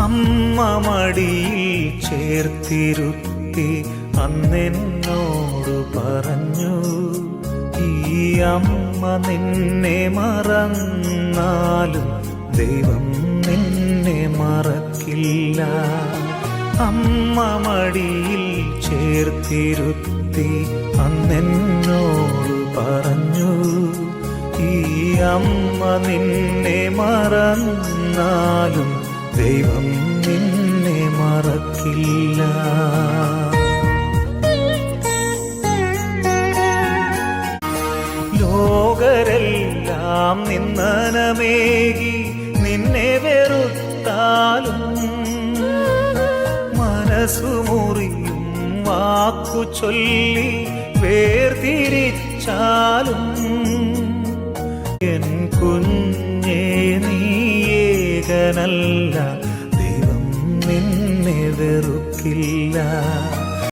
അമ്മ മടിയിൽ ചേർത്തിരുത്തി അന്നെന്നോടു പറഞ്ഞു, ഈ അമ്മ നിന്നെ മറന്നാലും ദൈവം നിന്നെ മറക്കില്ല. അമ്മ മടിയിൽ ചേർത്തിരുത്തി അന്നെന്നോടു പറഞ്ഞു, ഈ അമ്മ നിന്നെ മറന്നാലും ദൈവം നിന്നെ മറക്കില്ല. ലോകരെല്ലാം നിന്ദനമേകി നിന്നെ വെറുത്താലും, മനസ്സുമുറിയും വാക്കു ചൊല്ലി വേർതിരിച്ചാലും, എൻ കുഞ്ഞേ നീ ഏകനല്ല, ദൈവം നിന്നെ വെറുക്കില്ല.